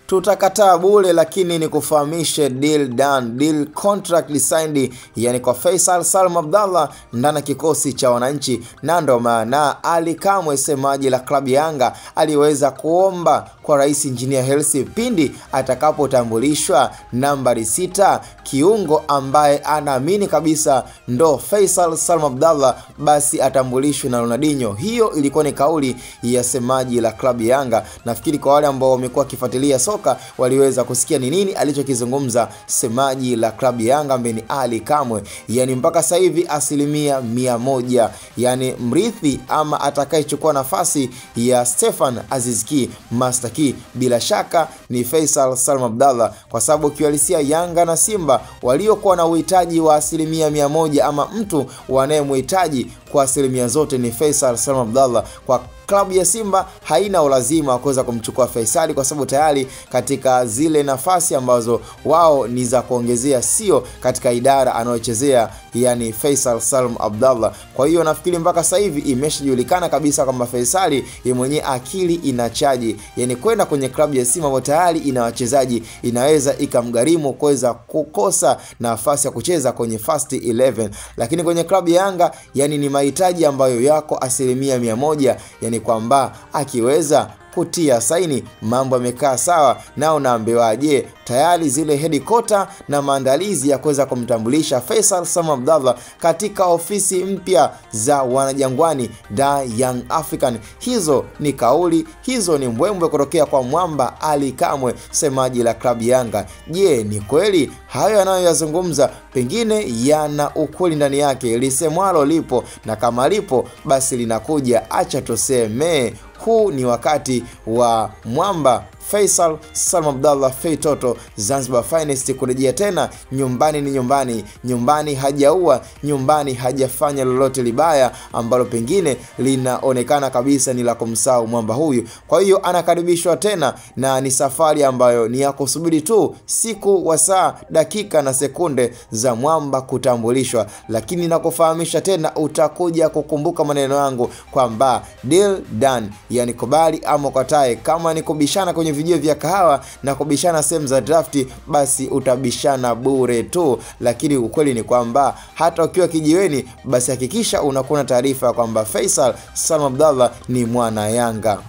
tutakataa bure, lakini ni kufahamishe deal done, deal contract signed, yani kwa Faisal Salum Abdallah ndani kikosi cha wananchi. Na ndo maana Ali Kamwe, semaji la klabu Yanga, aliweza kuomba kwa Rais Engineer Hersi pindi atakapotambulishwa nambari 6 kiungo ambaye anaamini kabisa ndo Faisal Salum Abdallah, basi atambulishwe na Ronaldinho. Hiyo ilikuwa ni kauli ya semaji la klabu Yanga. Nafikiri kwa wale ambao wamekuwa kifuatilia soka waliweza kusikia ni nini alichokizungumza semaji la klabu Yanga ambaye ni Ali Kamwe. Yani mpaka sasa hivi 100%, yani mrithi ama atakayechukua nafasi ya Stefan Aziz Ki Master Key bila shaka ni Faisal Salum Abdallah, kwa sababu kiwalisia Yanga na Simba waliokuwa na uhitaji wa 100% ama mtu wanayemhitaji kwa asilimia zote ni Faisal Salum Abdallah. Kwa klabu ya Simba haina ulazima wa kuweza kumchukua Faisal, kwa sababu tayari katika zile nafasi ambazo wao ni za kuongezea, sio katika idara anayochezea yani Faisal Salum Abdallah. Kwa hiyo nafikiri mpaka sasa hivi imeshajulikana kabisa kwamba Faisal yeye mwenyewe akili inachaji, yani kwenda kwenye klabu ya Simba ambayo tayari ina wachezaji inaweza ikamgharimu kuweza kukosa nafasi ya kucheza kwenye first 11. Lakini kwenye klabu ya Yanga yani ni mahitaji ambayo yako 100%, yani kwamba akiweza kutia saini mambo yamekaa sawa. Na unaambiwaje, tayari zile headquarter na maandalizi ya kuweza kumtambulisha Faisal Salum Abdallah katika ofisi mpya za Wanajangwani da Young African. Hizo ni kauli, hizo ni mbwembwe kutokea kwa mwamba Ali Kamwe, semaji la klabu Yanga. Je, ni kweli hayo yanayoyazungumza pengine yana ukweli ndani yake? Lisemwalo lipo, na kama lipo basi linakuja, acha tuseme. Huu ni wakati wa mwamba Faisal Salum Abdallah Feitoto Zanzibar Finest kurejea tena nyumbani. Ni nyumbani, nyumbani hajaua, nyumbani hajafanya lolote libaya ambalo pengine linaonekana kabisa ni la kumsahau mwamba huyu. Kwa hiyo anakaribishwa tena, na ni safari ambayo ni ya kusubiri tu siku wa saa, dakika na sekunde za mwamba kutambulishwa. Lakini nakufahamisha tena, utakuja kukumbuka maneno yangu kwamba deal done, yani kubali ama katae. Kama ni kubishana kwenye video vya kahawa na kubishana sehemu za drafti, basi utabishana bure tu. Lakini ukweli ni kwamba hata ukiwa kijiweni, basi hakikisha unakuwa na taarifa kwamba Faisal Salum Abdallah ni mwana Yanga.